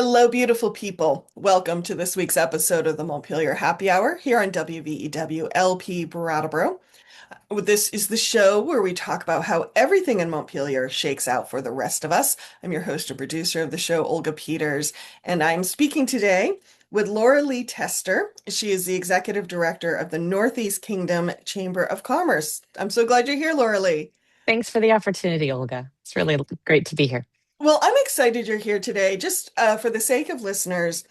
Hello, beautiful people. Welcome to this week's episode of the Montpelier Happy Hour here on WVEW LP Brattleboro. This is the show where we talk about how everything in Montpelier shakes out for the rest of us. I'm your host and producer of the show, Olga Peters, and I'm speaking today with Loralee Tester. She is the executive director of the Northeast Kingdom Chamber of Commerce. I'm so glad you're here, Loralee. Thanks for the opportunity, Olga. It's really great to be here. Well, I'm excited you're here today. Just for the sake of listeners,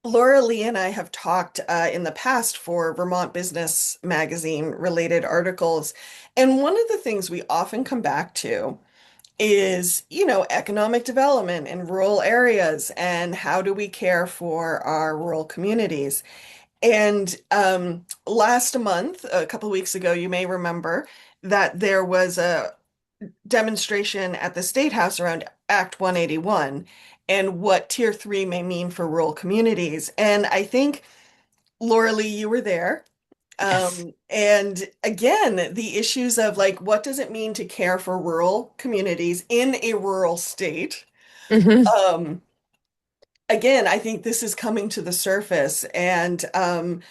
Laura Lee and I have talked in the past for Vermont Business Magazine related articles. And one of the things we often come back to is, economic development in rural areas and how do we care for our rural communities. And last month, a couple weeks ago, you may remember that there was a demonstration at the State House around Act 181 and what Tier 3 may mean for rural communities. And I think, Laura Lee, you were there. Yes. And again, the issues of like, what does it mean to care for rural communities in a rural state? hmm Um, Again, I think this is coming to the surface. And I'm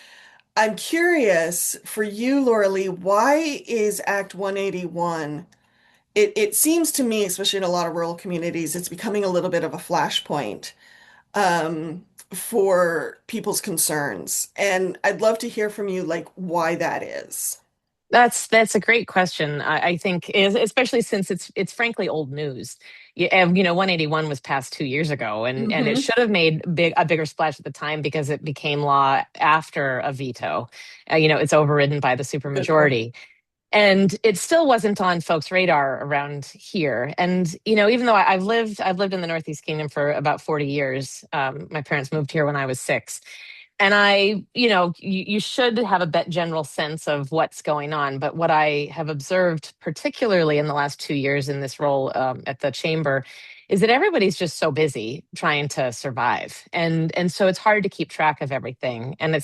curious for you, Laura Lee, why is Act 181? It seems to me, especially in a lot of rural communities, it's becoming a little bit of a flashpoint for people's concerns. And I'd love to hear from you, like why that is. That's a great question. I think, especially since it's frankly old news. 181 was passed 2 years ago, and it Hmm. should have made a bigger splash at the time because it became law after a veto. It's overridden by the Good point. supermajority. And it still wasn't on folks' radar around here. And even though I've lived in the Northeast Kingdom for about 40 years. My parents moved here when I was 6, and you should have a general sense of what's going on. But what I have observed, particularly in the last 2 years in this role at the chamber, is that everybody's just so busy trying to survive, and so it's hard to keep track of everything. And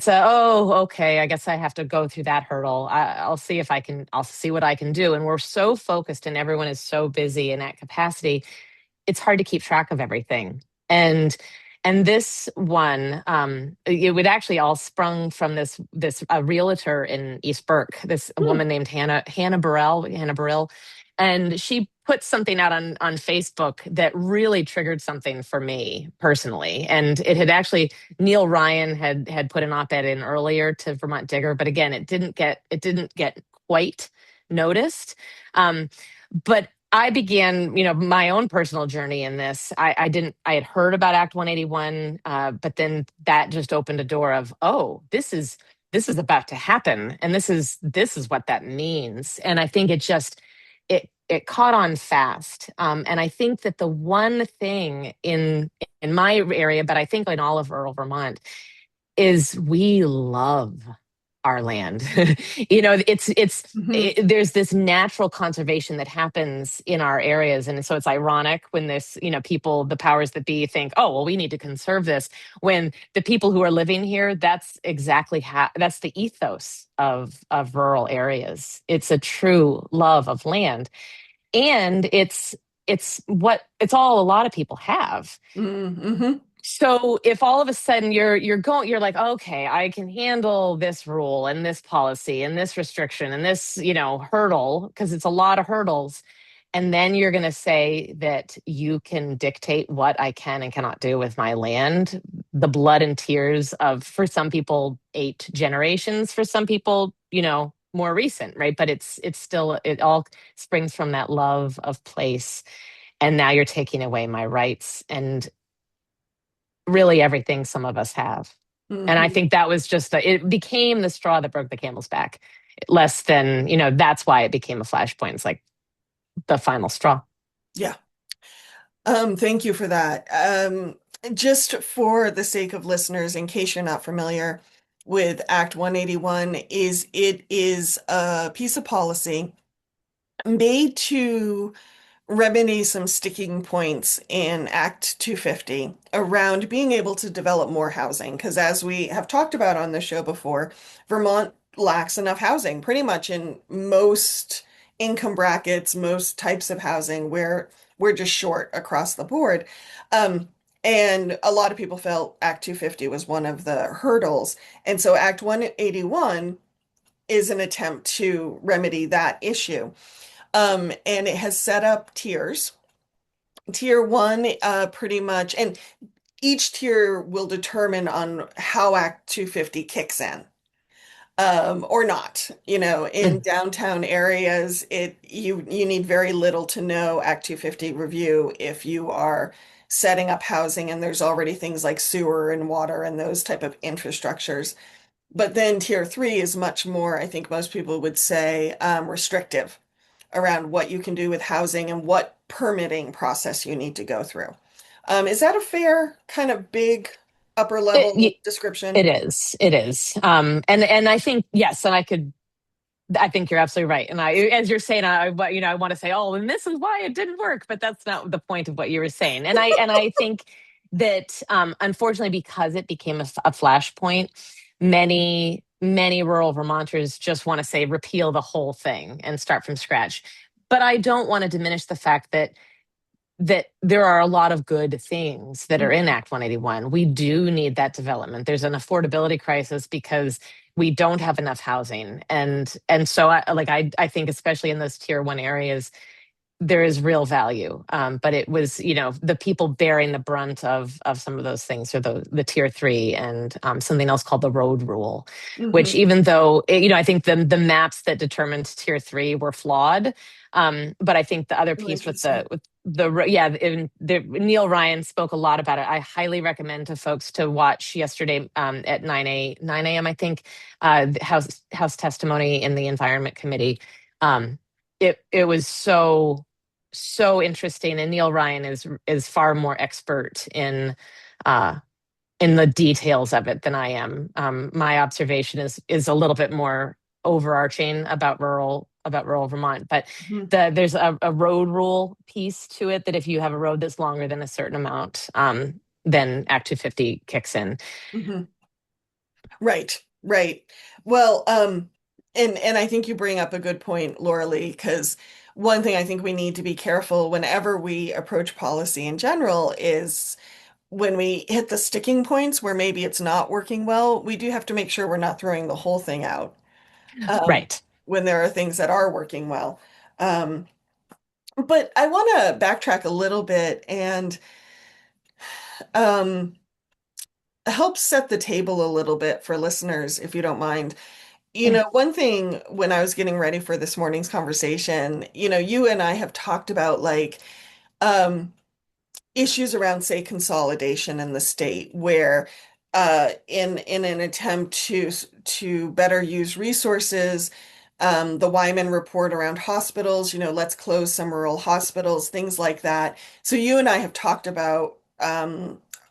oh, okay, I guess I have to go through that hurdle. I'll see what I can do. And we're so focused, and everyone is so busy and at capacity, it's hard to keep track of everything. And this one, it would actually all sprung from this a realtor in East Burke, this Hmm. woman named Hannah Burrell, and she put something out on Facebook that really triggered something for me personally. And it had actually Neil Ryan had put an op-ed in earlier to Vermont Digger, but again, it didn't get quite noticed. But I began, my own personal journey in this. I had heard about Act 181, but then that just opened a door of, oh, this is about to happen, and this is what that means. And I think it caught on fast. And I think that the one thing in my area, but I think in all of rural Vermont, is we love our land. Hmm. There's this natural conservation that happens in our areas, and so it's ironic when the powers that be think, oh well, we need to conserve this, when the people who are living here, that's exactly how that's the ethos of rural areas. It's a true love of land, and it's all a lot of people have. Hmm. So if all of a sudden you're like, okay, I can handle this rule and this policy and this restriction and this, hurdle, because it's a lot of hurdles. And then you're going to say that you can dictate what I can and cannot do with my land. The blood and tears of, for some people, 8 generations, for some people, more recent, right? But it's still, it all springs from that love of place. And now you're taking away my rights and really everything some of us have. And I Hmm. think that was it became the straw that broke the camel's back. Less than, that's why it became a flashpoint. It's like the final straw. Yeah. Thank you for that. Just for the sake of listeners, in case you're not familiar with Act 181, it is a piece of policy made to remedy some sticking points in Act 250 around being able to develop more housing. Because as we have talked about on the show before, Vermont lacks enough housing pretty much in most income brackets, most types of housing, where we're just short across the board. Um, and a lot of people felt Act 250 was one of the hurdles. And so Act 181 is an attempt to remedy that issue. And it has set up tiers. Tier one, pretty much, and each tier will determine on how Act 250 kicks in, or not. You know, in Mm. downtown areas, you need very little to no Act 250 review if you are setting up housing and there's already things like sewer and water and those type of infrastructures. But then tier three is much more, I think most people would say, restrictive around what you can do with housing and what permitting process you need to go through. Is that a fair kind of big upper level It, description? it is. It is. And I think yes, and I think you're absolutely right. And as you're saying, I want to say, oh, and this is why it didn't work, but that's not the point of what you were saying. And I think that unfortunately, because it became a flashpoint, many rural Vermonters just want to say repeal the whole thing and start from scratch. But I don't want to diminish the fact that there are a lot of good things that are in Mhm. Act 181. We do need that development. There's an affordability crisis because we don't have enough housing, and so I think especially in those tier one areas there is real value. But it was, the people bearing the brunt of some of those things are the tier three and something else called the road rule, which Mhm. even though, I think the maps that determined tier three were flawed. But I think the other Oh, piece interesting. yeah, Neil Ryan spoke a lot about it. I highly recommend to folks to watch yesterday at 9 a.m. I think the House testimony in the Environment Committee. It was so interesting, and Neil Ryan is far more expert uh in the details of it than I am. My observation is a little bit more overarching about rural Vermont, but Mhm. there's a road rule piece to it that if you have a road that's longer than a certain amount, then Act 250 kicks in. Mhm. Right, right. Well, and I think you bring up a good point, Laura Lee, because one thing I think we need to be careful whenever we approach policy in general is when we hit the sticking points where maybe it's not working well, we do have to make sure we're not throwing the whole thing out, um, Right. when there are things that are working well. Um, but I want to backtrack a little bit and um, help set the table a little bit for listeners, if you don't mind. You Yeah. know, one thing when I was getting ready for this morning's conversation, you and I have talked about like um, issues around, say, consolidation in the state, where in an attempt to better use resources, the Wyman report around hospitals, let's close some rural hospitals, things like that. So you and I have talked about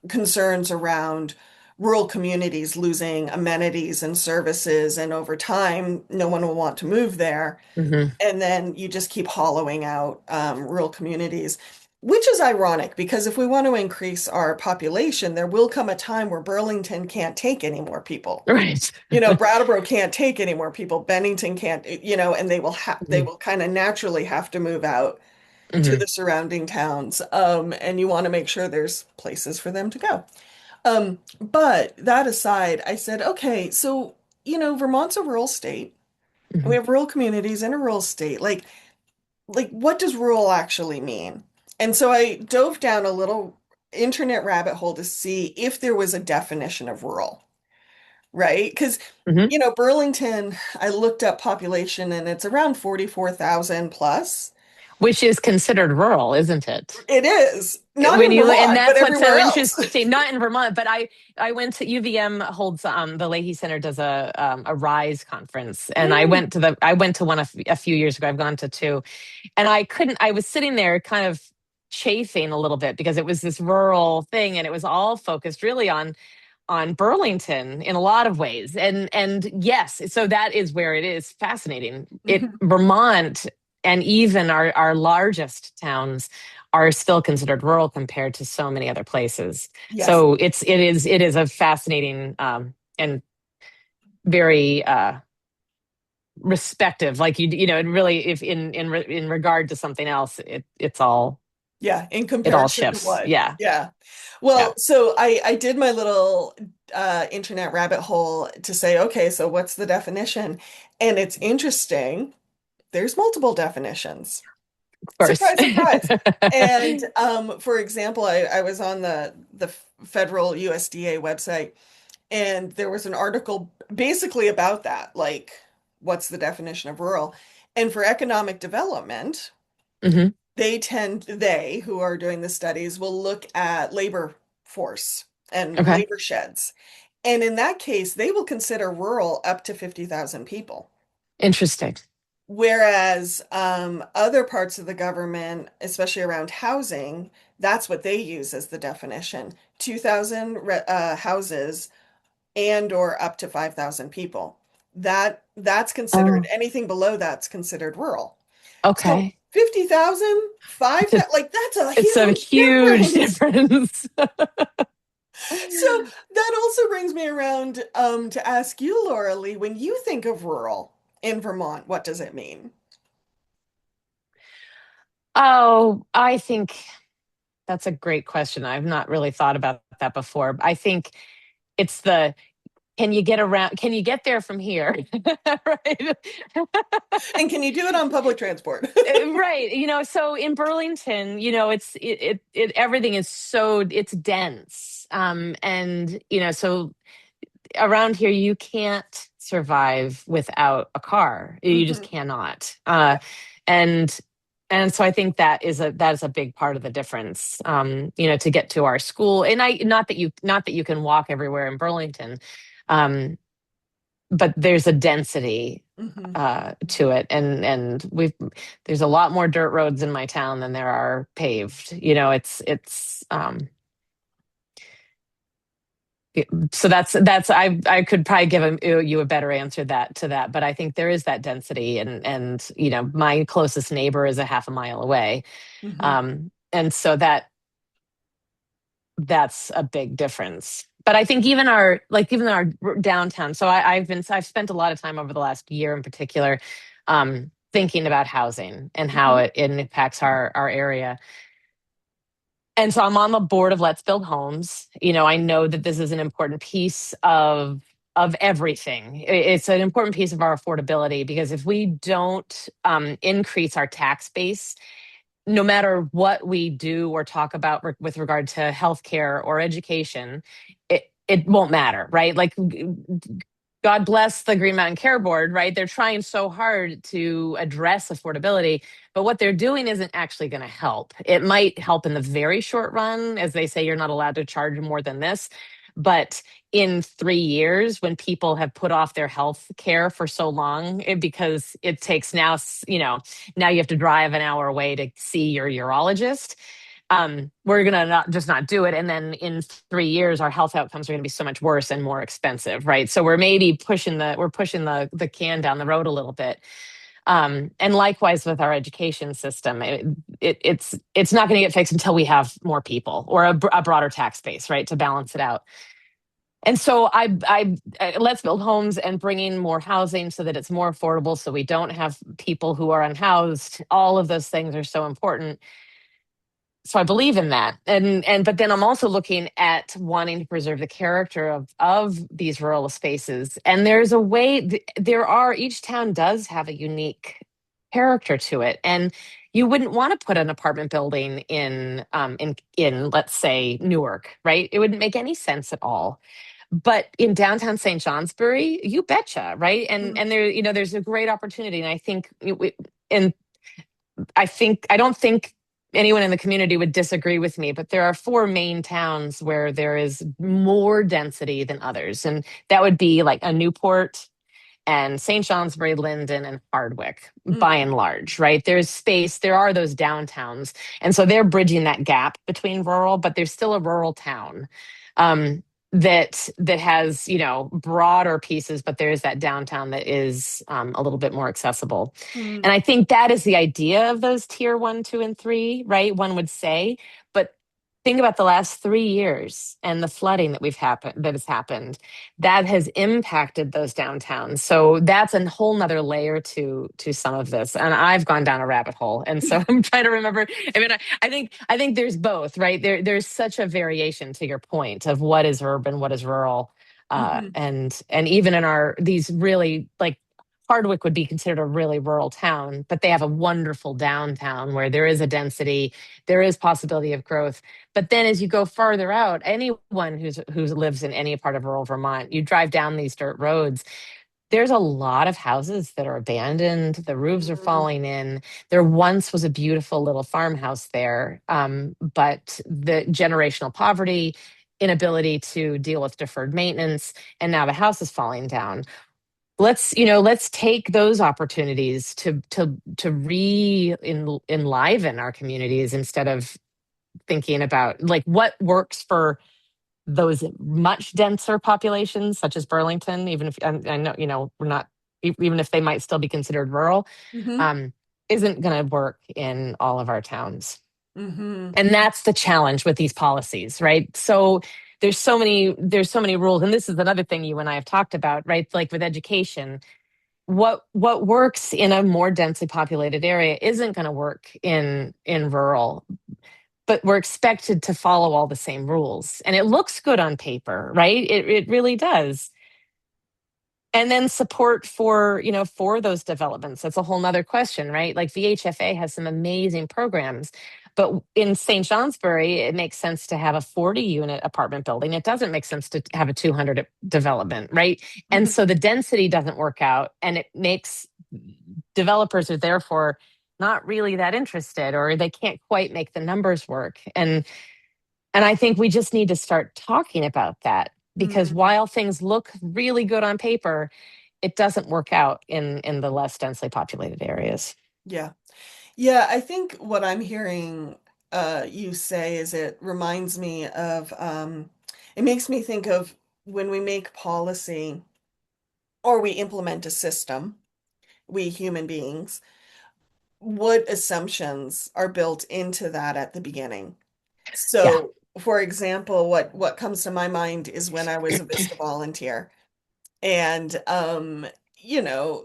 concerns around rural communities losing amenities and services, and over time, no one will want to move there. Hmm. And then you just keep hollowing out rural communities, which is ironic because if we want to increase our population, there will come a time where Burlington can't take any more people. Right. Brattleboro can't take any more people. Bennington can't, and they Hmm. will kind of naturally have to move out to Hmm. the surrounding towns. And you want to make sure there's places for them to go. But that aside, I said, okay, so, Vermont's a rural state. We Hmm. have rural communities in a rural state. Like what does rural actually mean? And so I dove down a little internet rabbit hole to see if there was a definition of rural, right? Because, Hmm. Burlington, I looked up population and it's around 44,000 plus. Which is considered rural, isn't it? It is not When in and Vermont, but that's what's so everywhere else. interesting. Not in Vermont, but I went to UVM holds the Leahy Center does a Rise conference, and Mm, I went to one a few years ago. I've gone to two, and I was sitting there kind of chafing a little bit because it was this rural thing, and it was all focused really on Burlington in a lot of ways. And yes, so that is where it is fascinating. mhm. Vermont and even our largest towns are still considered rural compared to so many other places. Yes. So it is a fascinating and very respective, like it really, if in regard to something else, Yeah, in it all comparison to shifts. what? Yeah. Yeah. Yeah. Well, so I did my little internet rabbit hole to say, okay, so what's the definition? And it's interesting. There's multiple definitions. Of course. Surprise, surprise. And for example, I was on the federal USDA website, and there was an article basically about that, like what's the definition of rural? And for economic development, Hmm. they who are doing the studies will look at labor force and Okay. labor sheds. And in that case, they will consider rural up to 50,000 people. Interesting. Whereas other parts of the government, especially around housing, that's what they use as the definition. 2,000 houses and or up to 5,000 people. That's considered, Oh, anything below that's considered rural. So okay. 50,000, 5,000, like that's a It's a huge huge difference. difference. So that also brings me around to ask you, Laura Lee, when you think of rural in Vermont, what does it mean? Oh, I think that's a great question. I've not really thought about that before. I think it's the can you get there from here? Right. And can you do it on public transport? Right. So in Burlington, everything is it's dense. And so around here you can't survive without a car. You just Hmm. cannot. Yeah. And so I think that is a big part of the difference. To get to our school. And I not that you can walk everywhere in Burlington. But there's a density Hmm. to it, and there's a lot more dirt roads in my town than there are paved. So that's I could probably give you a better answer to that, but I think there is that density, and my closest neighbor is a half a mile away, Hmm. and so that's a big difference. But I think even our downtown. So I've spent a lot of time over the last year in particular, thinking about housing and how Hmm. it impacts our area. And so I'm on the board of Let's Build Homes. I know that this is an important piece of everything. It's an important piece of our affordability, because if we don't increase our tax base, no matter what we do or talk about with regard to healthcare or education, it won't matter, right? Like, God bless the Green Mountain Care Board, right? They're trying so hard to address affordability, but what they're doing isn't actually going to help. It might help in the very short run, as they say, you're not allowed to charge more than this. But in 3 years, when people have put off their health care for so long, because it takes now you have to drive an hour away to see your urologist. We're gonna not do it, and then in 3 years, our health outcomes are gonna be so much worse and more expensive, right? So we're pushing the can down the road a little bit. And likewise with our education system, it's not going to get fixed until we have more people or a broader tax base, right, to balance it out. And so Let's Build Homes and bringing more housing so that it's more affordable, so we don't have people who are unhoused. All of those things are so important. So I believe in that. But then I'm also looking at wanting to preserve the character of these rural spaces. And there's a way each town does have a unique character to it. And you wouldn't want to put an apartment building in let's say Newark, right? It wouldn't make any sense at all. But in downtown St. Johnsbury, you betcha, right? And there's a great opportunity. And I don't think anyone in the community would disagree with me, but there are four main towns where there is more density than others. And that would be like a Newport and St. Johnsbury, Linden, and Hardwick, by Hmm. and large, right? There's space, there are those downtowns. And so they're bridging that gap between rural, but there's still a rural town. Um, that has broader pieces, but there's that downtown that is a little bit more accessible. And Hmm. I think that is the idea of those tier 1, 2, and 3, right? One would say, but think about the last 3 years and the flooding that has happened that has impacted those downtowns. So that's a whole nother layer to some of this, and I've gone down a rabbit hole, and so I'm trying to remember. I mean, I think there's both, right? There's such a variation, to your point, of what is urban, what is rural, Hmm. and even in our these really, like, Hardwick would be considered a really rural town, but they have a wonderful downtown where there is a density, there is possibility of growth. But then as you go farther out, anyone who lives in any part of rural Vermont, you drive down these dirt roads, there's a lot of houses that are abandoned. The roofs are Hmm. falling in. There once was a beautiful little farmhouse there, but the generational poverty, inability to deal with deferred maintenance, and now the house is falling down. Let's take those opportunities to enliven our communities, instead of thinking about like what works for those much denser populations such as Burlington, even if I know, we're not, even if they might still be considered rural, Hmm. um, isn't going to work in all of our towns. Hmm. And that's the challenge with these policies, right? So there's so many rules, and this is another thing you and I have talked about, right? Like with education, what works in a more densely populated area isn't going to work in rural, but we're expected to follow all the same rules. And it looks good on paper, right? It really does. And then support for those developments. That's a whole nother question, right? Like VHFA has some amazing programs, but in St. Johnsbury, it makes sense to have a 40-unit apartment building. It doesn't make sense to have a 200 development, right? And Hmm. so the density doesn't work out, and it makes developers are therefore not really that interested, or they can't quite make the numbers work. And I think we just need to start talking about that, because Hmm. while things look really good on paper, it doesn't work out in the less densely populated areas. Yeah. Yeah, I think what I'm hearing you say is it reminds me of it makes me think of when we make policy or we implement a system, we human beings, what assumptions are built into that at the beginning. Yeah. So, for example, what comes to my mind is when I was a Vista volunteer. And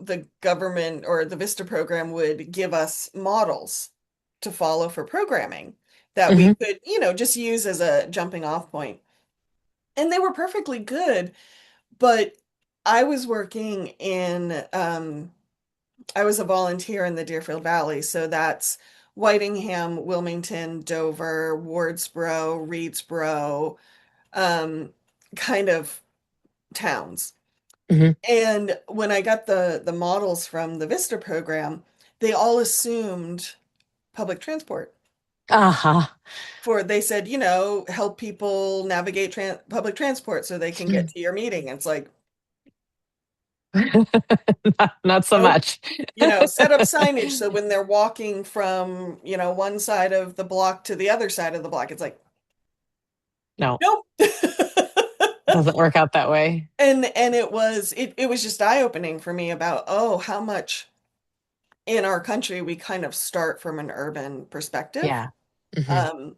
the government or the Vista program would give us models to follow for programming that we Hmm. could, just use as a jumping off point. And they were perfectly good, but I was working in I was a volunteer in the Deerfield Valley, so that's Whitingham, Wilmington, Dover, Wardsboro, Reedsboro, um, kind of towns. Hmm. And when I got the models from the Vista program, they all assumed public transport. Uh-huh. They said, help people navigate public transport so they can get to your meeting. It's like, Not so nope. much. Set up signage so when they're walking from, one side of the block to the other side of the block, it's like, No, nope. doesn't work out that way. And it was just eye-opening for me about, oh, how much in our country we kind of start from an urban perspective. Yeah. Hmm. um,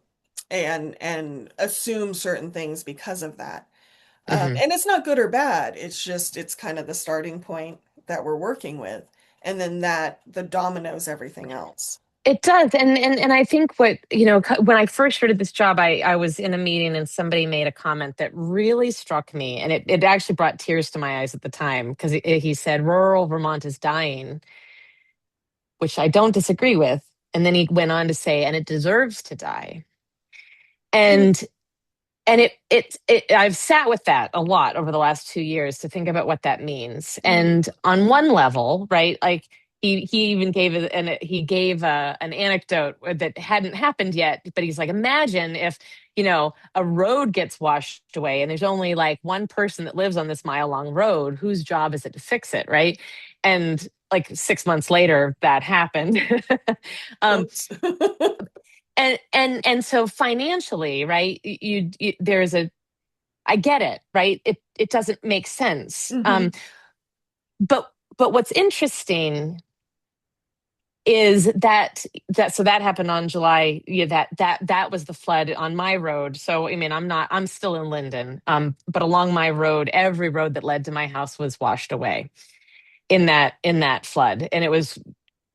and assume certain things because of that. Hmm. And it's not good or bad. It's kind of the starting point that we're working with, and then that the dominoes everything else. It does. And I think when I first started this job, I was in a meeting and somebody made a comment that really struck me. And it actually brought tears to my eyes at the time, because he said, rural Vermont is dying, which I don't disagree with. And then he went on to say, and it deserves to die. Mm, And I've sat with that a lot over the last 2 years to think about what that means. mm, And on one level, right, like he even gave an anecdote that hadn't happened yet, but he's like, imagine if a road gets washed away and there's only like one person that lives on this mile long road, whose job is it to fix it, right? And like 6 months later, that happened. um, oops. and so financially, right, there's a, I get it, right? It doesn't make sense. Hmm. But what's interesting is that so that happened on July, yeah, that was the flood on my road. So I mean, I'm still in Linden, but along my road, every road that led to my house was washed away in that flood, and it was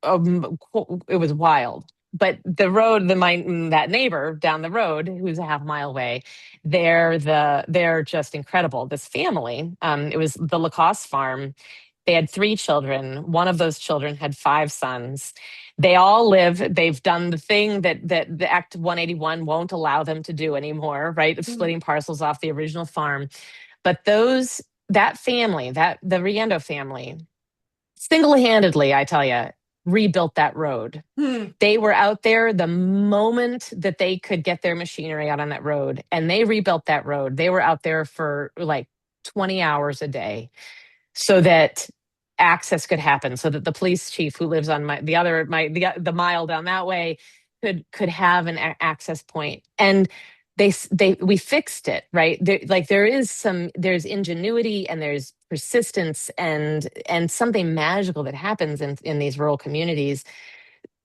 wild. But the road, that neighbor down the road, who's a half mile away, they're just incredible. This family, it was the Lacoste farm. They had three children. One of those children had five sons. They all live. They've done the thing that the Act 181 won't allow them to do anymore, right? Of Mm, splitting parcels off the original farm. But that family, that the Riendo family, single-handedly, I tell you, rebuilt that road. mm, They were out there the moment that they could get their machinery out on that road, and they rebuilt that road. They were out there for like 20 hours a day so that access could happen, so that the police chief who lives on the mile down that way could have an access point. And we fixed it, right there. Like there's ingenuity and there's persistence and something magical that happens in these rural communities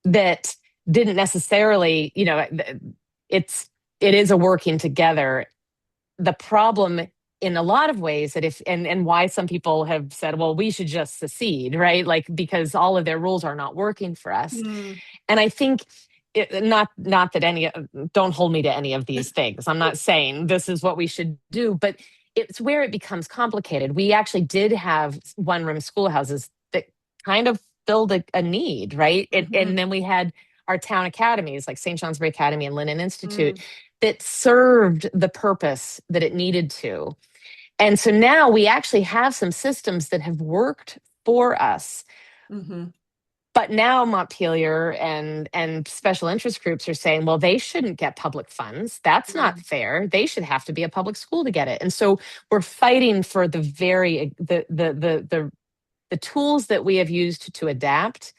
that didn't necessarily, it is a working together. The problem in a lot of ways that if and why some people have said, well, we should just secede, right? Like because all of their rules are not working for us. mm. And I think not that don't hold me to any of these things. I'm not saying this is what we should do, but it's where it becomes complicated. We actually did have one room schoolhouses that kind of filled a need, right? And Mhm, then we had our town academies like St. Johnsbury Academy and Lennon Institute mm, that served the purpose that it needed to. And so now we actually have some systems that have worked for us. mhm, But now Montpelier and special interest groups are saying, well, they shouldn't get public funds. That's not mm, fair. They should have to be a public school to get it. And so we're fighting for the tools that we have used to adapt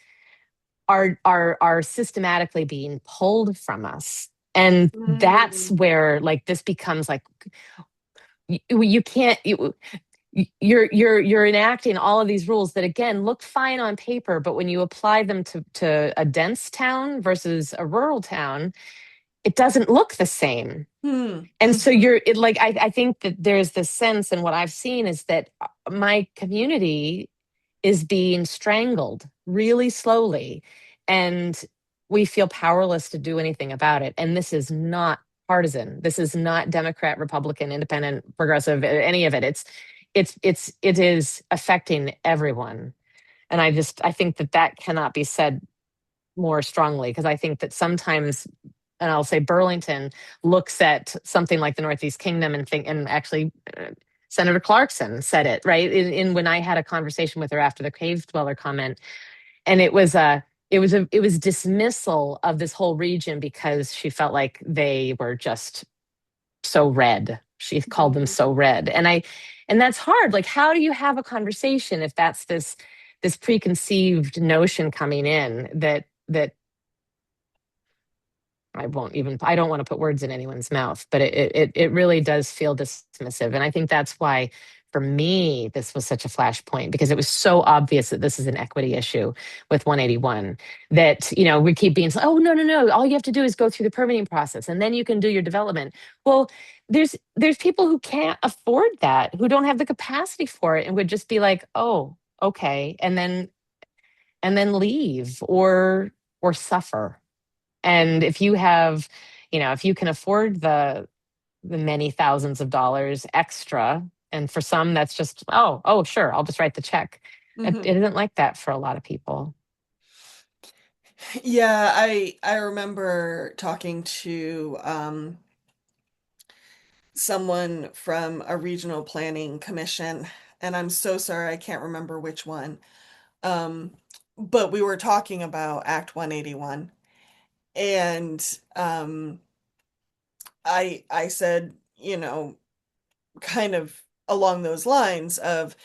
are systematically being pulled from us. And that's mm, where like this becomes like you can't you're enacting all of these rules that again look fine on paper, but when you apply them to a dense town versus a rural town, it doesn't look the same. mm, And so mhm, I think that there's this sense, and what I've seen is that my community is being strangled really slowly, and we feel powerless to do anything about it. And this is not partisan. This is not Democrat, Republican, Independent, Progressive, any of it. It is affecting everyone. And I think that cannot be said more strongly, because I think that sometimes, and I'll say Burlington looks at something like the Northeast Kingdom and think, and actually Senator Clarkson said it right in when I had a conversation with her after the cave dweller comment, and it was dismissal of this whole region because she felt like they were just so red. She called them so mhm. red, and that's hard. Like, how do you have a conversation if that's this preconceived notion coming in that I don't want to put words in anyone's mouth, but it really does feel dismissive. And I think that's why for me this was such a flashpoint, because it was so obvious that this is an equity issue with 181, that we keep being, oh, no, no, no, all you have to do is go through the permitting process and then you can do your development. Well, there's people who can't afford that, who don't have the capacity for it, and would just be like, oh, okay, and then leave or suffer. And if you can afford the many thousands of dollars extra, and for some that's just, oh, sure, I'll just write the check. It Mhm. isn't like that for a lot of people. Yeah, I remember talking to someone from a regional planning commission, and I'm so sorry I can't remember which one. Um, but we were talking about Act 181, and I said, kind of along those lines of,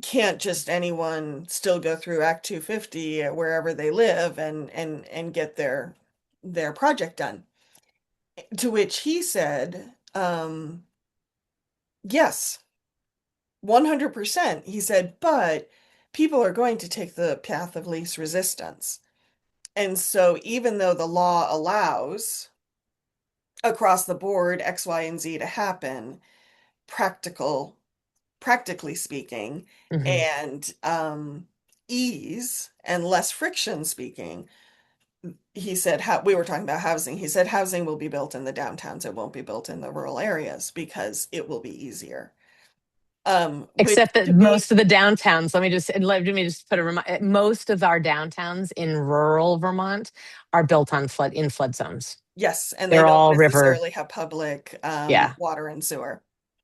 can't just anyone still go through Act 250 wherever they live and get their project done? To which he said, yes, 100%. He said, but people are going to take the path of least resistance. And so even though the law allows across the board X, Y, and Z to happen, practical, practically speaking, Hmm. and ease and less friction speaking, he said how we were talking about housing. He said housing will be built in the downtowns. It won't be built in the rural areas because it will be easier. Which Except that to me, most of the downtowns, let me just put most of our downtowns in rural Vermont are built on flood zones. yes, and they They're don't all river. necessarily have public Yeah, water and sewer.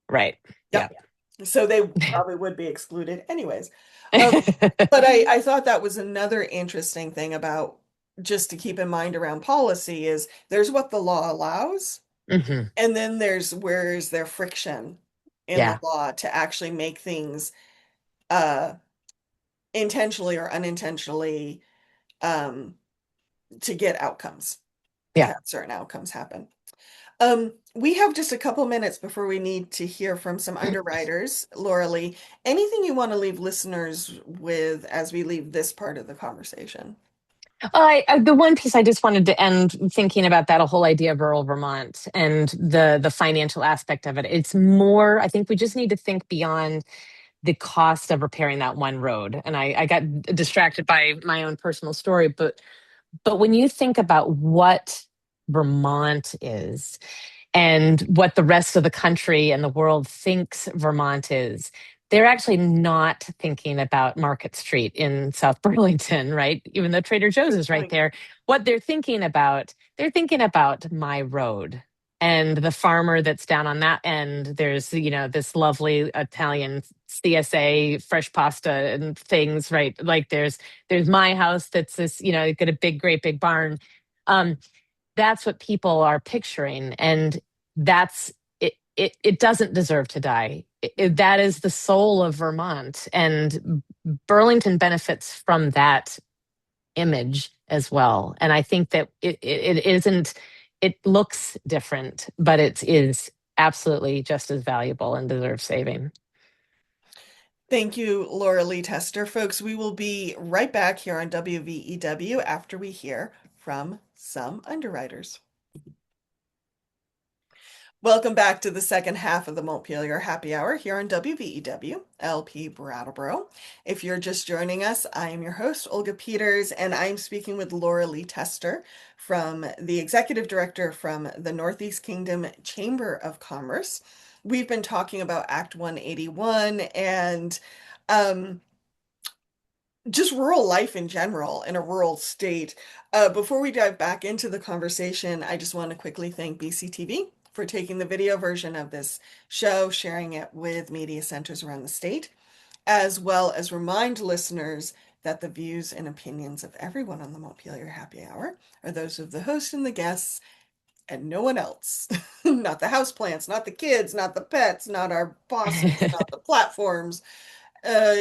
right. Yeah. Yep. So they probably would be excluded anyways. Um, but I thought that was another interesting thing about just to keep in mind around policy is there's what the law allows, Hmm. and then there's where is there friction in the Yeah. law to actually make things uh intentionally or unintentionally um to get outcomes, to Yeah. have certain outcomes happen. We have just a couple minutes before we need to hear from some underwriters. Loralee, anything you want to leave listeners with as we leave this part of the conversation? The one piece I just wanted to end thinking about that whole idea of rural Vermont and the financial aspect of it. It's more, I think we just need to think beyond the cost of repairing that one road. And I got distracted by my own personal story, but when you think about what Vermont is, and what the rest of the country and the world thinks Vermont is. They're actually not thinking about Market Street in South Burlington, right? Even though Trader Joe's Good is right point. there. What they're thinking about my road and the farmer that's down on that end. There's, this lovely Italian CSA fresh pasta and things, right? Like there's my house that's this, got a great big barn. Um, that's what people are picturing, and that's it doesn't deserve to die. That is the soul of Vermont, and Burlington benefits from that image as well. And I think that it isn't, it looks different, but it is absolutely just as valuable and deserves saving. Thank you, Loralee Tester. Folks, we will be right back here on WVEW after we hear from some underwriters. Welcome back to the second half of the Montpelier Happy Hour here on WVEW, LP Brattleboro. If you're just joining us, I am your host, Olga Peters, and I'm speaking with Loralee Tester, from the Executive Director from the Northeast Kingdom Chamber of Commerce. We've been talking about Act 181 and um, just rural life in general in a rural state. Before we dive back into the conversation, I just want to quickly thank BCTV for taking the video version of this show, sharing it with media centers around the state, as well as remind listeners that the views and opinions of everyone on the Montpelier Happy Hour are those of the host and the guests and no one else. Not the houseplants, not the kids, not the pets, not our bosses, not the platforms, uh,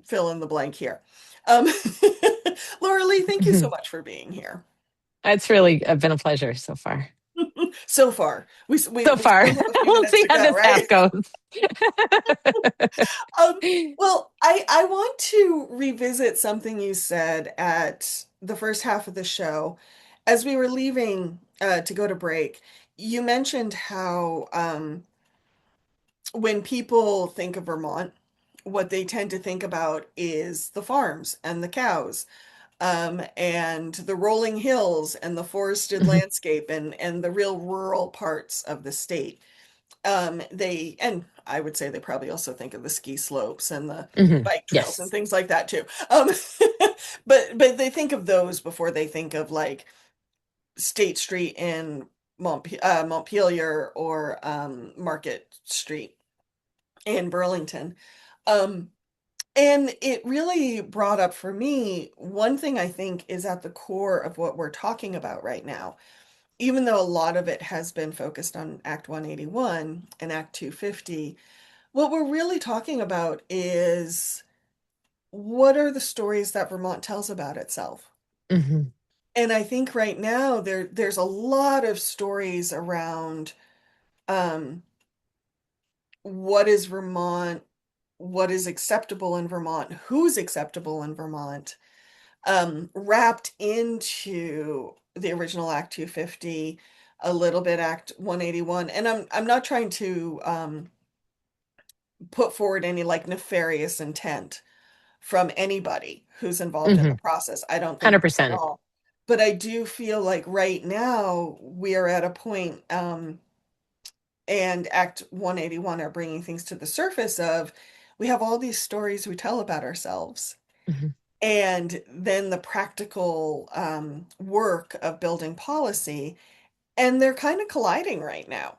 fill in the blank here. Um, Loralee, thank you so much for being here. It's really been a pleasure so far. So far, So we far, still have a few we'll minutes see to how go, this half right? goes. Um, well, I want to revisit something you said at the first half of the show. As we were leaving to go to break, you mentioned how when people think of Vermont, what they tend to think about is the farms and the cows, and the rolling hills and the forested Mhm. landscape and the real rural parts of the state. And I would say they probably also think of the ski slopes and the Mhm. bike trails and Yes. things like that too. But they think of those before they think of like State Street in Montpelier or Market Street in Burlington. Um, and it really brought up for me one thing I think is at the core of what we're talking about right now. Even though a lot of it has been focused on Act 181 and Act 250, what we're really talking about is what are the stories that Vermont tells about itself? Hmm. And I think right now there's a lot of stories around um, what is Vermont? what is acceptable in Vermont, who's acceptable in Vermont, wrapped into the original Act 250, a little bit Act 181. And I'm not trying to put forward any like nefarious intent from anybody who's involved in the Hmm. process. I don't think that at 100%. all. But I do feel like right now we are at a point, and Act 181 are bringing things to the surface of we have all these stories we tell about ourselves. Hmm. And then the practical work of building policy, and they're kind of colliding right now,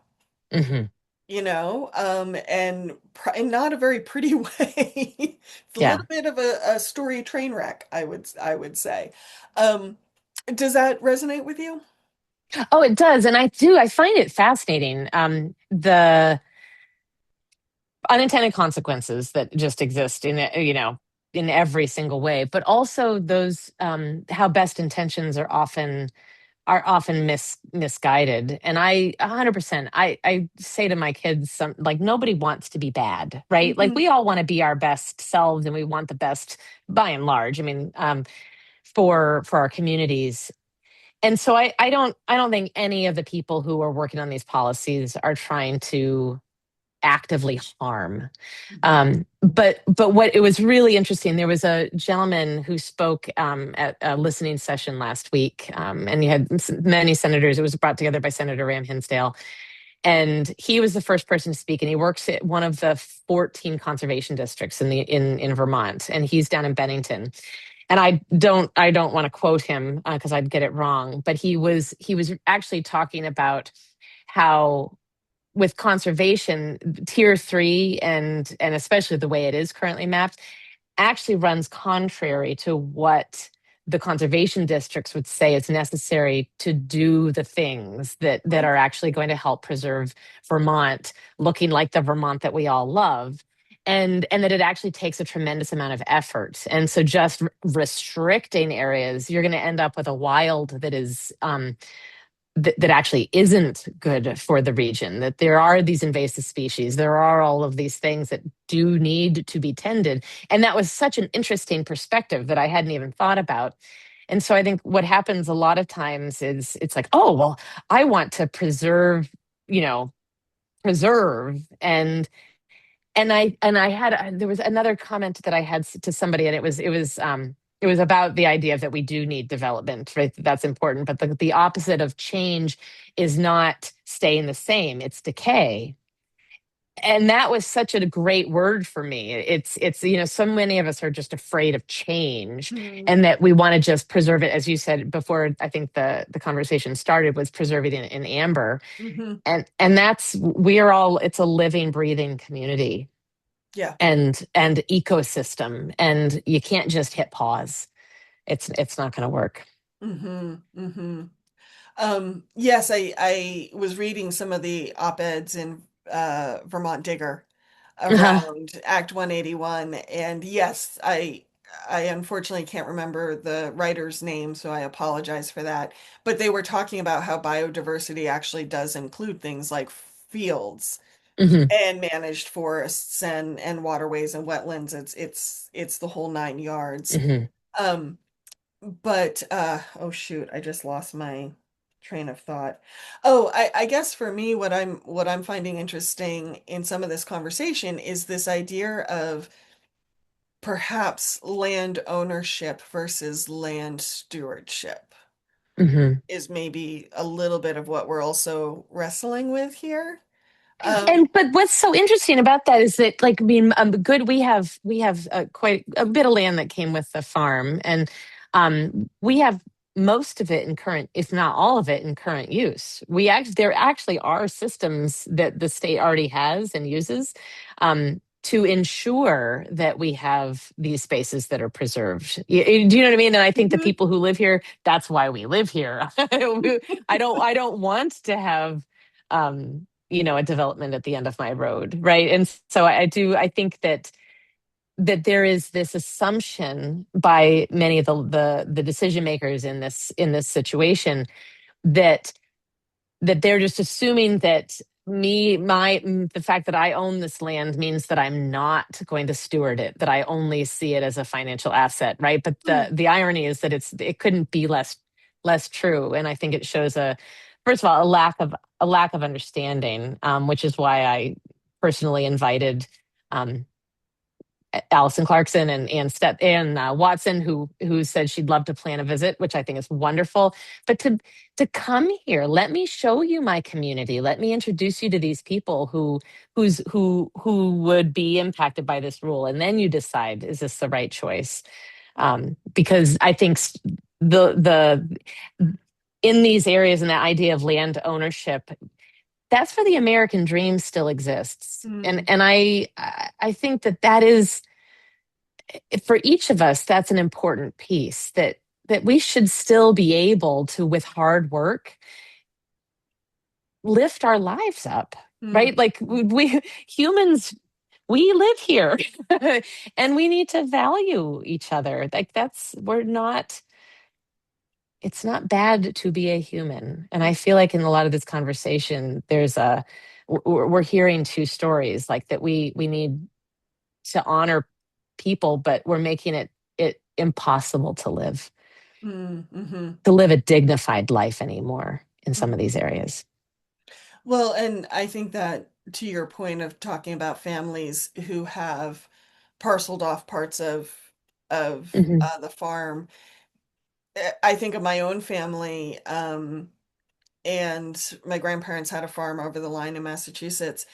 Hmm. and not a very pretty way. It's a Yeah. little bit of a story train wreck, I would say. Um, does that resonate with you? Oh, it does. And I find it fascinating. The unintended consequences that just exist in every single way, but also those, how best intentions are often misguided. And I 100%, I say to my kids, like, nobody wants to be bad, right? Like, Hmm. we all want to be our best selves, and we want the best by and large. I mean, for our communities. And so I don't think any of the people who are working on these policies are trying to actively harm. But what it was really interesting. There was a gentleman who spoke at a listening session last week, and he had many senators. It was brought together by Senator Ram Hinsdale, and he was the first person to speak. And he works at one of the 14 conservation districts in Vermont, and he's down in Bennington. And I don't want to quote him because I'd get it wrong, but he was actually talking about how with conservation, tier three and especially the way it is currently mapped, actually runs contrary to what the conservation districts would say is necessary to do the things that are actually going to help preserve Vermont looking like the Vermont that we all love. And that it actually takes a tremendous amount of effort. And so just restricting areas, you're going to end up with a wild that is that actually isn't good for the region, that there are these invasive species, there are all of these things that do need to be tended. And that was such an interesting perspective that I hadn't even thought about. And so I think what happens a lot of times is it's like, oh, well, I want to preserve, you know, preserve. And I had there was another comment that I had to somebody, and it was about the idea that we do need development, right? That's important, but the opposite of change is not staying the same; it's decay. And that was such a great word for me. It's so many of us are just afraid of change, Hmm. and that we want to just preserve it, as you said before. I think the conversation started was preserve it in amber, Hmm. and that's we are all. It's a living, breathing community Yeah. and ecosystem, and you can't just hit pause. It's not going to work. Hmm. Hmm. Yes, I was reading some of the op-eds in Vermont Digger Uh-huh. around Act 181, and yes, I unfortunately can't remember the writer's name, so I apologize for that. But they were talking about how biodiversity actually does include things like fields Hmm. and managed forests and waterways and wetlands. It's the whole nine yards. Hmm. Um, but oh shoot, I just lost my train of thought. Oh, I guess for me what I'm finding interesting in some of this conversation is this idea of perhaps land ownership versus land stewardship Hmm. is maybe a little bit of what we're also wrestling with here. And but what's so interesting about that is that, like, I mean, good, we have quite a bit of land that came with the farm, and we have most of it in current, if not all of it, in current use. There actually are systems that the state already has and uses, to ensure that we have these spaces that are preserved. Do you know what I mean? And I think the Mhm. people who live here, that's why we live here. I don't want to have a development at the end of my road, right? And so I think that there is this assumption by many of the decision makers in this situation that they're just assuming that the fact that I own this land means that I'm not going to steward it, that I only see it as a financial asset, right? But Hmm. the irony is that it couldn't be less true. And I think it shows first of all, a lack of understanding, which is why I personally invited um, Allison Clarkson and Watson, who said she'd love to plan a visit, which I think is wonderful. But to come here, let me show you my community. Let me introduce you to these people who would be impacted by this rule, and then you decide, is this the right choice? Because I think the in these areas and the idea of land ownership, that's where the American dream still exists, and Hmm. and I think that is, for each of us, that's an important piece, that we should still be able to, with hard work, lift our lives up, Hmm. right? Like we humans, we live here and we need to value each other. Like we're not, it's not bad to be a human. And I feel like in a lot of this conversation, we're hearing two stories, like that we need to honor people, but we're making it impossible Hmm. to live a dignified life anymore in some of Hmm. these areas. Well, and I think that to your point of talking about families who have parceled off parts of Hmm. the farm, I think of my own family, and my grandparents had a farm over the line in Massachusetts.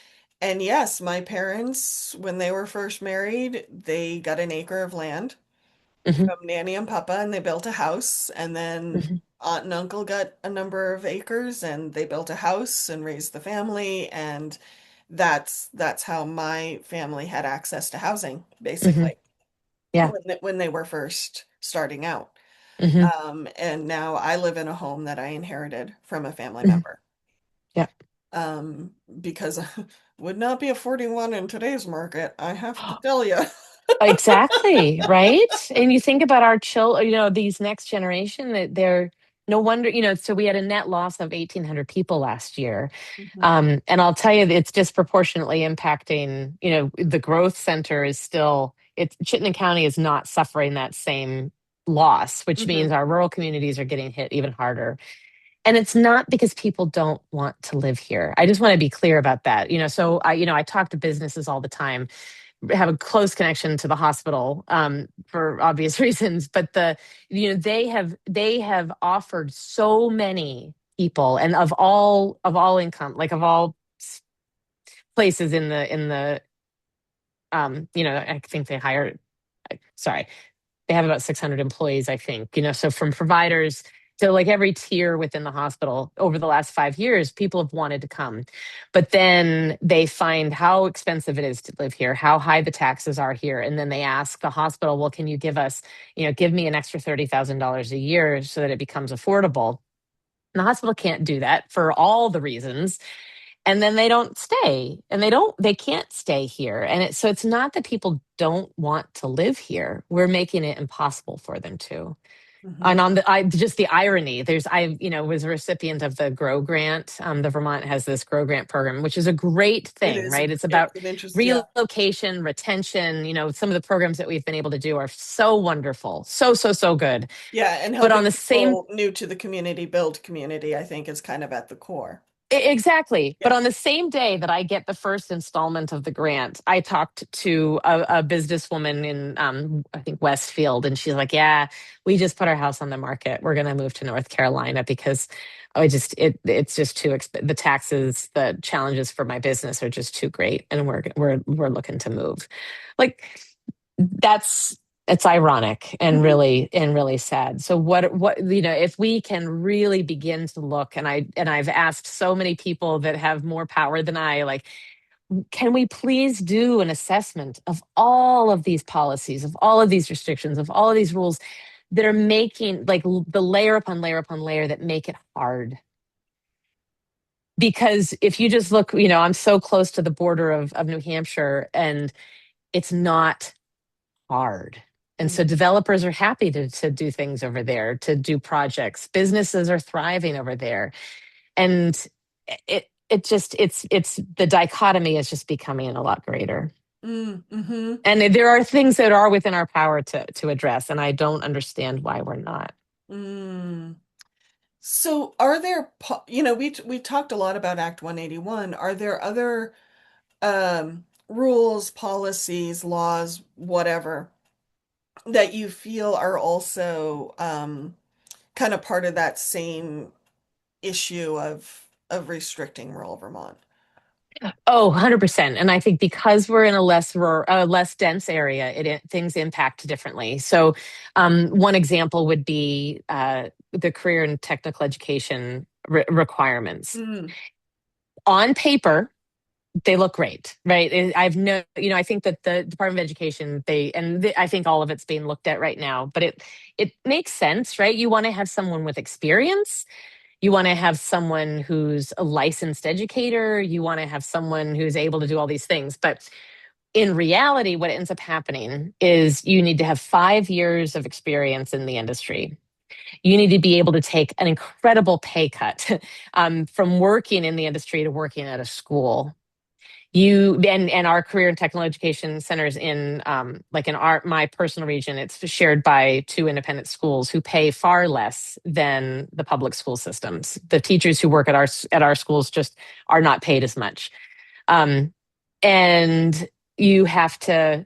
And yes, my parents, when they were first married, they got an acre of land Hmm. from Nanny and Papa, and they built a house. And then Hmm. Aunt and Uncle got a number of acres, and they built a house and raised the family. And that's how my family had access to housing, Hmm. basically, Yeah. when they were first starting out. Hmm. And now I live in a home that I inherited from a family Hmm. member. Yeah. Um, because would not be affording one in today's market, I have to tell you. Exactly, right? And you think about our children, these next generation, that they're no wonder, so we had a net loss of 1,800 people last year. Mhm. And I'll tell you, it's disproportionately impacting, the growth center is still, Chittenden County is not suffering that same loss, which means Mhm. our rural communities are getting hit even harder. And it's not because people don't want to live here. I just want to be clear about that. So I talk to businesses all the time, have a close connection to the hospital, for obvious reasons, but they have offered so many people, and of all income, like of all places I think they hire, sorry, they have about 600 employees, I think, so from providers to like every tier within the hospital. Over the last 5 years, people have wanted to come, but then they find how expensive it is to live here, how high the taxes are here. And then they ask the hospital, well, can you give me an extra $30,000 a year so that it becomes affordable? And the hospital can't do that for all the reasons, and then they don't stay, and they can't stay here. So it's not that people don't want to live here, we're making it impossible for them to. And Mhm. on the I just the irony, I was a recipient of the grow grant. The Vermont has this grow grant program, which is a great It thing, is right? It's about it's an interest, yeah. relocation, retention. Some of the programs that we've been able to do are so wonderful, so good. Yeah, and But on helping the same people new to the community build community, I think is kind of at the core. Exactly. But Yeah. on the same day that I get the first installment of the grant, I talked to a businesswoman in, I think, Westfield, and she's like, "Yeah, we just put our house on the market. We're going to move to North Carolina because it's just too the taxes, the challenges for my business are just too great, and we're looking to move." Like, that's it's ironic and Mhm. really sad. So what if we can really begin to look, and I've asked so many people that have more power than I, like, can we please do an assessment of all of these policies, of all of these restrictions, of all of these rules that are making, like, the layer upon layer upon layer that make it hard? Because if you just look, I'm so close to the border of New Hampshire, and it's not hard. And so Mhm. developers are happy to do things over there, to do projects. Businesses are thriving over there. And it's the dichotomy is just becoming a lot greater. Mm-hmm. And there are things that are within our power to address, and I don't understand why we're not. Mm. So are there, we talked a lot about Act 181. Are there other rules, policies, laws, whatever, that you feel are also kind of part of that same issue of restricting rural Vermont? Oh, 100%. And I think because we're in a less dense area, things impact differently. So, one example would be the career and technical education requirements. Mm, On paper, they look great, right? I think that the Department of Education, I think all of it's being looked at right now, but it makes sense, right? You want to have someone with experience. You want to have someone who's a licensed educator. You want to have someone who's able to do all these things. But in reality, what ends up happening is you need to have 5 years of experience in the industry. You need to be able to take an incredible pay cut from working in the industry to working at a school. And our career and technical education centers in like in our my personal region, it's shared by two independent schools who pay far less than the public school systems. The teachers who work at our schools just are not paid as much. um, and you have to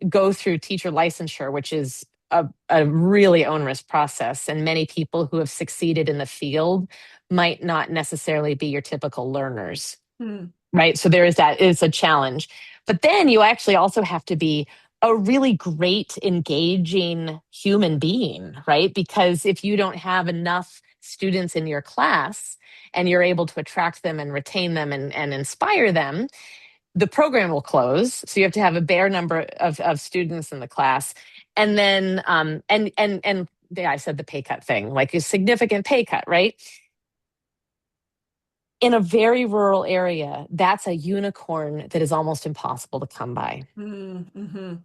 go through teacher licensure, which is a really onerous process, and many people who have succeeded in the field might not necessarily be your typical learners, mm, right? So there is that. It's a challenge. But then you actually also have to be a really great, engaging human being, right? Because if you don't have enough students in your class and you're able to attract them and retain them and inspire them, the program will close. So you have to have a bare number of students in the class. And then, yeah, I said the pay cut thing, like a significant pay cut, right? In a very rural area, that's a unicorn that is almost impossible to come by. mm-hmm.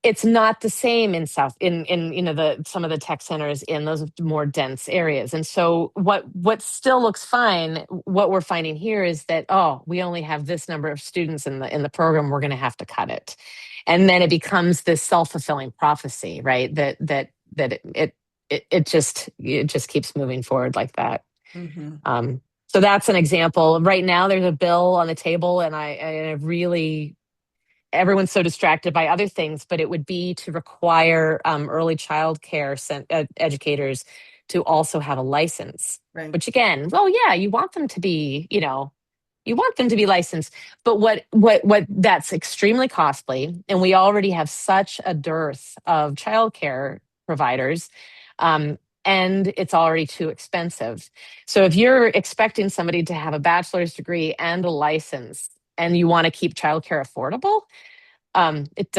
It's not the same in south in the some of the tech centers in those more dense areas. And so what still looks fine, what we're finding here is that, oh, we only have this number of students in the program, we're going to have to cut it. And then it becomes this self-fulfilling prophecy, right? That it just keeps moving forward like that. Mm-hmm. So that's an example. Right now, there's a bill on the table, and I really everyone's so distracted by other things, but it would be to require early child care educators to also have a license. Right. Which again, well, yeah, you want them to be, you want them to be licensed, but what that's extremely costly, and we already have such a dearth of childcare providers. And it's already too expensive. So if you're expecting somebody to have a bachelor's degree and a license and you want to keep childcare affordable, it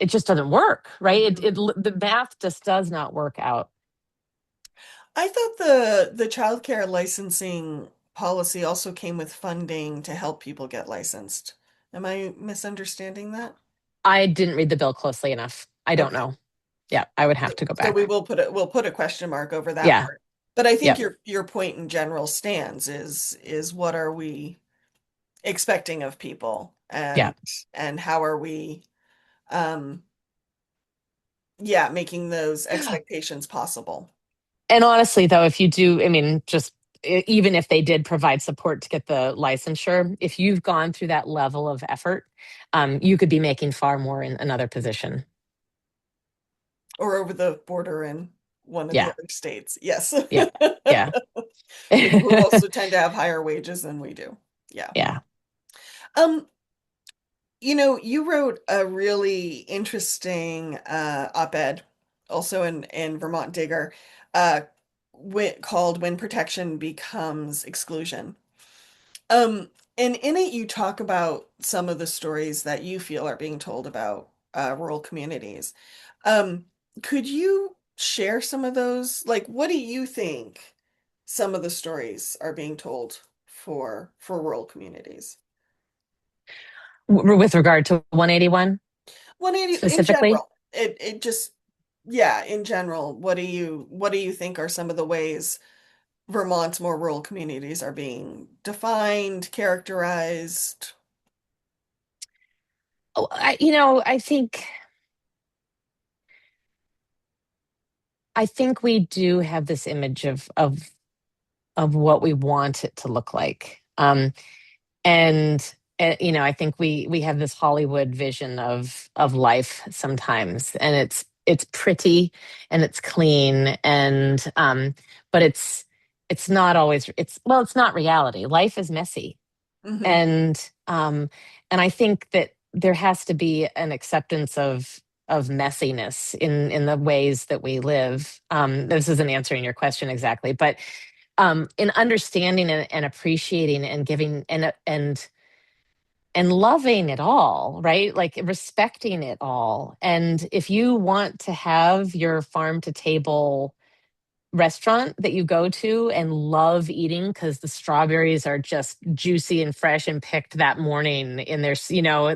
just doesn't work, right? Mm-hmm. The math just does not work out. I thought the childcare licensing policy also came with funding to help people get licensed. Am I misunderstanding that? I didn't read the bill closely enough. I don't Okay. know. Yeah, I would have to go So back. we'll put a question mark over that Yeah, part. But I think yeah, your point in general stands is what are we expecting of people yeah. and how are we um yeah, making those expectations possible. And honestly, though, if you do, I mean, just even if they did provide support to get the licensure, if you've gone through that level of effort, you could be making far more in another position. Or over the border in one of the Yeah, other states. Yes. yeah, yeah, Who also tend to have higher wages than we do. Yeah. yeah. Um, you wrote a really interesting op-ed also in Vermont Digger uh called When Protection Becomes Exclusion. Um, and in it you talk about some of the stories that you feel are being told about rural communities. Um, could you share some of those? Like, what do you think some of the stories are being told for rural communities? With regard to 181 180 in specifically. general. It just yeah, in general, what do you think are some of the ways Vermont's more rural communities are being defined, characterized. Oh, I think we do have this image of what we want it to look like. And I think we have this Hollywood vision of life sometimes, and it's pretty and it's clean, and but it's not always, it's not reality. Life is messy. Hmm. And um and I think that there has to be an acceptance of messiness in the ways that we live. This isn't answering your question exactly, but in understanding and appreciating and giving and loving it all, right? Like respecting it all. And if you want to have your farm to table restaurant that you go to and love eating because the strawberries are just juicy and fresh and picked that morning in their,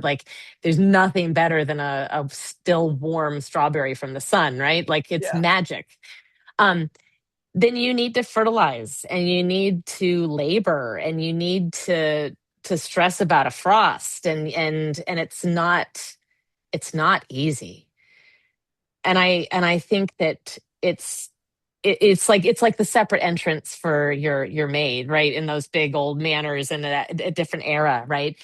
like there's nothing better than a still warm strawberry from the sun, right? Like it's Yeah. magic. Um, then you need to fertilize and you need to labor and you need to stress about a frost, and it's not easy. And I think that it's like the separate entrance for your maid, right? In those big old manors in a different era, right?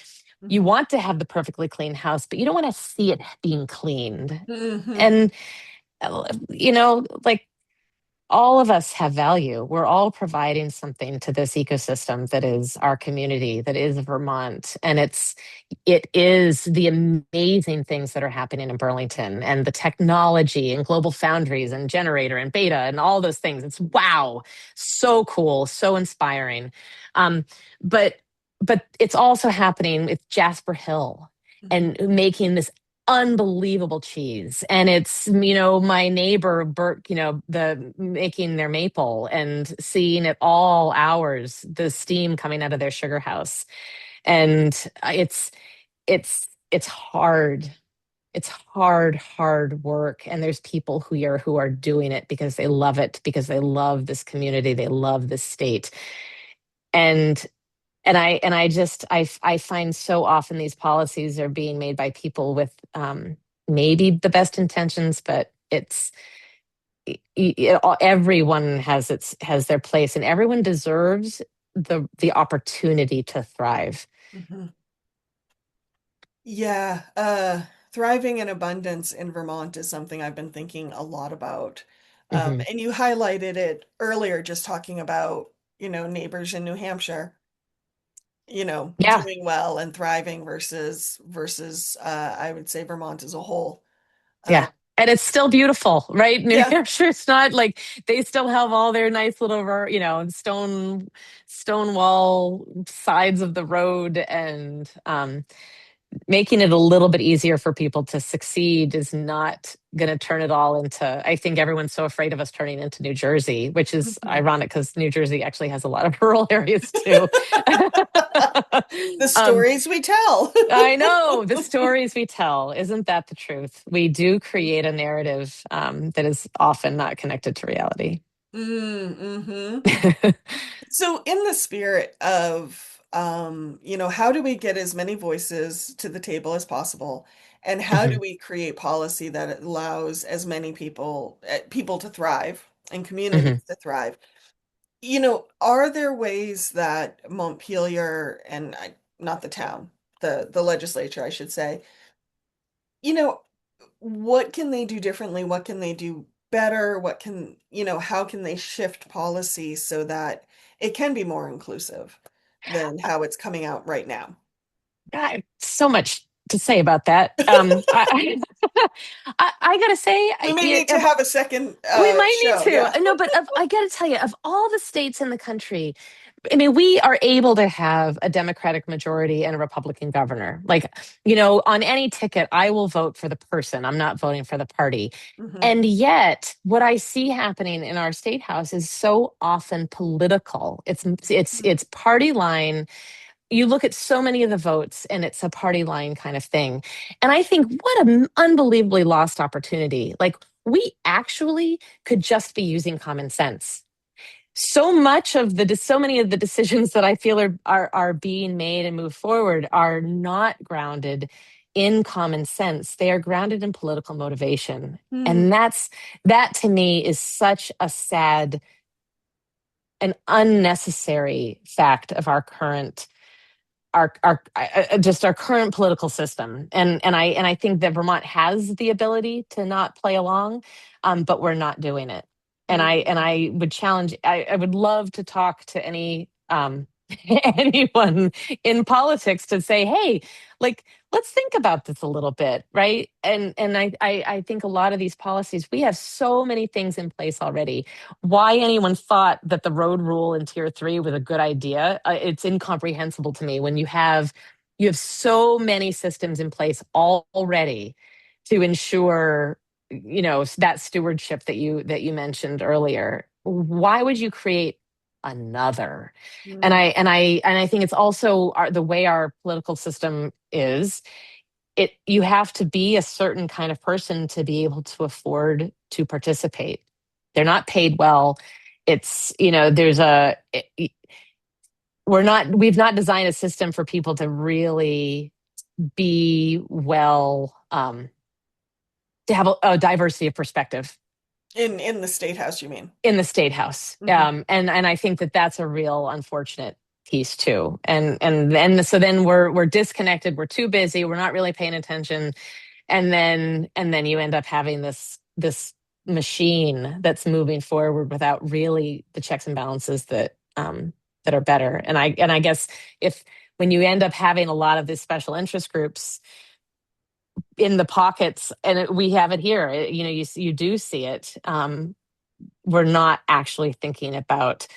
You Hmm. want to have the perfectly clean house, but you don't want to see it being cleaned. Hmm. And like all of us have value. We're all providing something to this ecosystem that is our community, that is Vermont. And it is the amazing things that are happening in Burlington and the technology and global foundries and generator and beta and all those things. It's wow, so cool, so inspiring. Um, but but it's also happening with Jasper Hill Hmm. and making this unbelievable cheese. And it's, my neighbor Bert, the making their maple and seeing at all hours the steam coming out of their sugar house. And it's hard. It's hard work. And there's people who are doing it because they love it, because they love this community, they love this state. And I find so often these policies are being made by people with maybe the best intentions, but everyone has their place, and everyone deserves the opportunity to thrive. Hmm. Yeah. Thriving in abundance in Vermont is something I've been thinking a lot about. Hmm. And you highlighted it earlier, just talking about, neighbors in New Hampshire, Yeah, doing well and thriving versus I would say Vermont as a whole. yeah. Uh, And it's still beautiful, right? New yeah. Hampshire, it's not like they still have all their nice little, stone wall sides of the road, and making it a little bit easier for people to succeed is not going to turn it all into. I think everyone's so afraid of us turning into New Jersey, which is Mhm. ironic because New Jersey actually has a lot of rural areas too. The um, stories we tell. I know the stories we tell. Isn't that the truth? We do create a narrative that is often not connected to reality. Mm-hmm. So, in the spirit of, how do we get as many voices to the table as possible, and how do Mhm, we create policy that allows as many people to thrive and mhm. communities to thrive? Are there ways that Montpelier and not the town, the legislature, I should say, you know, what can they do differently? What can they do better? How can they shift policy so that it can be more inclusive than how it's coming out right now? God, so much to say about that. I gotta say, We may need to have a second we might need show. to. Yeah. No, but I got to tell you, of all the states in the country, I mean, we are able to have a Democratic majority and a Republican governor. Like, on any ticket, I will vote for the person. I'm not voting for the party. Hmm. And yet, what I see happening in our state house is so often political. It's party line. You look at so many of the votes and it's a party line kind of thing. And I think what an unbelievably lost opportunity. Like we actually could just be using common sense. so many of the decisions that I feel are being made and move forward are not grounded in common sense. They are grounded in political motivation. Hmm. And that to me is such a sad and unnecessary fact of our current our just our current political system. And I think that Vermont has the ability to not play along, but we're not doing it. And I would challenge. I would love to talk to any anyone in politics to say, hey, like, let's think about this a little bit, right? And I think a lot of these policies, we have so many things in place already. Why anyone thought that the road rule in tier 3 was a good idea, it's incomprehensible to me when you have so many systems in place already to ensure, that stewardship that you mentioned earlier. Why would you create another? and Hmm. i and i and I think it's also the way our political system is. You have to be a certain kind of person to be able to afford to participate. They're not paid well. It's, there's a we've not designed a system for people to really be well, to have a diversity of perspective In the state house, you mean? in the state house. Hmm. And I think that that's a real unfortunate piece too. And so then we're disconnected, we're too busy, we're not really paying attention. And then you end up having this machine that's moving forward without really the checks and balances that are better. And I guess, if when you end up having a lot of these special interest groups in the pockets, and we have it here, you do see it. We're not actually thinking about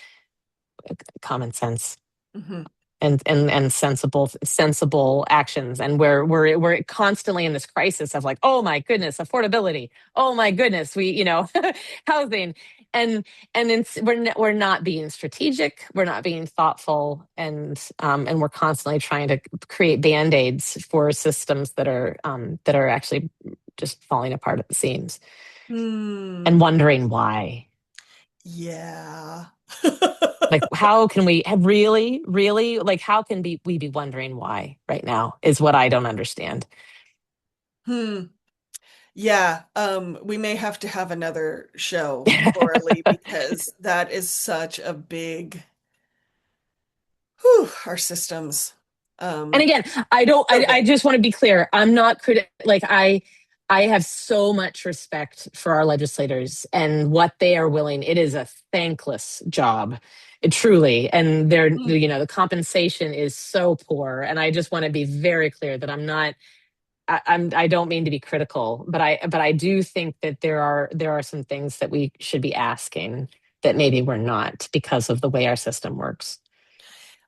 common sense Hmm. and sensible actions. And we're constantly in this crisis of, like, oh my goodness, affordability, oh my goodness, housing. And we're not being strategic, we're not being thoughtful, and we're constantly trying to create band-aids for systems that are actually just falling apart at the seams, Hmm. and wondering why. Yeah. Like, how can we have really, really, like, how can we be wondering why right now is what I don't understand. Hmm. Yeah. We may have to have another show, Loralee, because that is such a big, whew, our systems. And Um, again, I don't, I okay. just want to be clear. I'm not like, I have so much respect for our legislators and what they are willing. It is a thankless job, truly. And Hmm. the compensation is so poor. And I just want to be very clear that I don't mean to be critical, but I do think that there are some things that we should be asking that maybe we're not, because of the way our system works.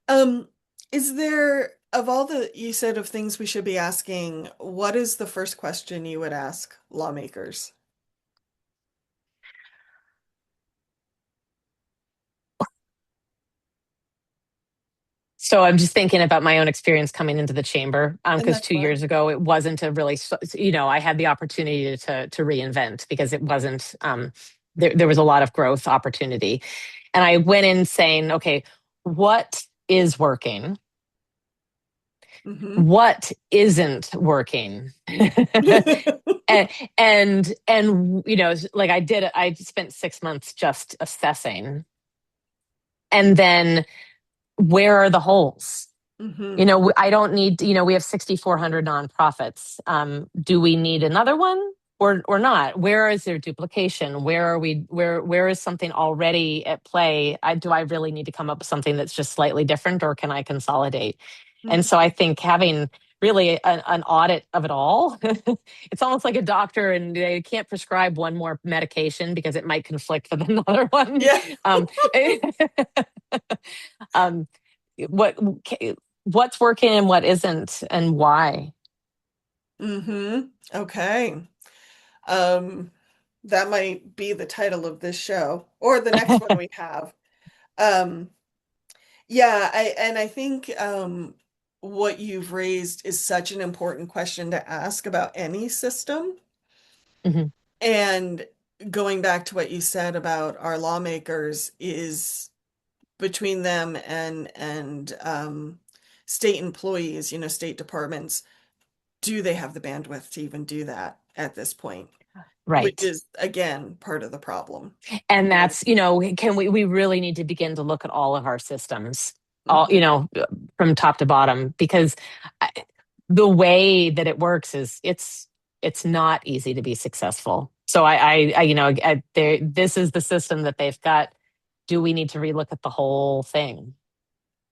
Um, is there, of all the you said of things we should be asking, what is the first question you would ask lawmakers? So I'm just thinking about my own experience coming into the chamber, And because that's 2 years fine. ago it wasn't a really, I had the opportunity to reinvent, because it wasn't, there was a lot of growth opportunity, and I went in saying, okay, what is working? Hmm. What isn't working? and and like, I spent 6 months just assessing, and then, where are the holes? Hmm. I don't need, we have 6,400 nonprofits. Do we need another one, or not? Where is there duplication? Where is something already at play? Do I really need to come up with something that's just slightly different, or can I consolidate? And so I think having really an audit of it all, it's almost like a doctor, and they can't prescribe one more medication because it might conflict with another one. Yeah. Um, um, what what's working and what isn't, and why. Hmm. Okay. Um, that might be the title of this show or the next one we have. Um, yeah, I think what you've raised is such an important question to ask about any system. Mhm. And going back to what you said about our lawmakers is between them and state employees, state departments, do they have the bandwidth to even do that at this point? Which Right. is again part of the problem. And that's, can we really need to begin to look at all of our systems, all, Hmm. from top to bottom, because I- the way that it works is it's not easy to be successful. So this is the system that they've got. Do we need to relook at the whole thing?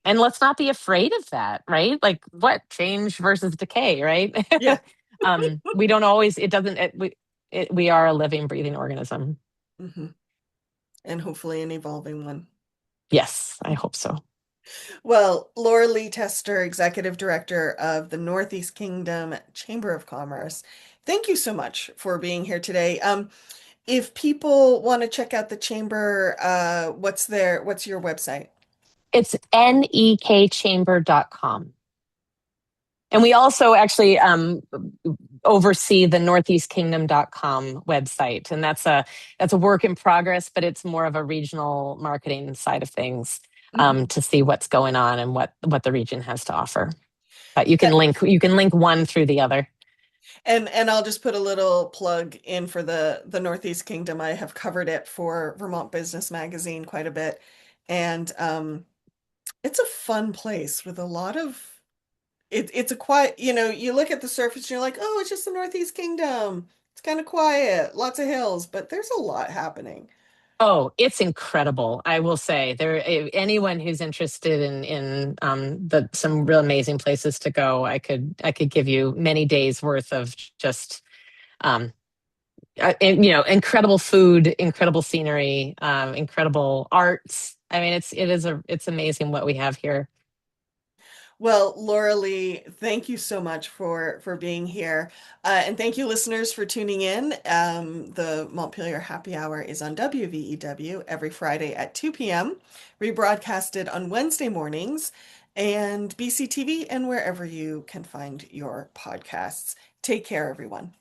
And let's not be afraid of that, right? Like what change versus decay, right? Yeah. We don't always, it doesn't, we are a living, breathing organism. Hmm. And hopefully an evolving one. Yes, I hope so. Well, Loralee Tester, Executive Director of the Northeast Kingdom Chamber of Commerce, thank you so much for being here today. If people want to check out the chamber, what's your website? It's nekchamber.com. And we also actually oversee the northeastkingdom.com website. And that's a work in progress, but it's more of a regional marketing side of things, Mhm. to see what's going on and what the region has to offer. But you can And link one through the other. and I'll just put a little plug in for the Northeast Kingdom. I have covered it for Vermont Business Magazine quite a bit, and it's a fun place with a lot of it's a quiet, you look at the surface and you're like, oh, it's just the Northeast Kingdom. It's kind of quiet, lots of hills, but there's a lot happening. Oh, it's incredible. I will say anyone who's interested in the some real amazing places to go, I could give you many days worth of just um incredible food, incredible scenery, incredible arts. I mean, it's amazing what we have here. Well, Laura Lee, thank you so much for being here. And thank you, listeners, for tuning in. The Montpelier Happy Hour is on WVEW every Friday at 2 p.m., rebroadcasted on Wednesday mornings, and BCTV and wherever you can find your podcasts. Take care, everyone.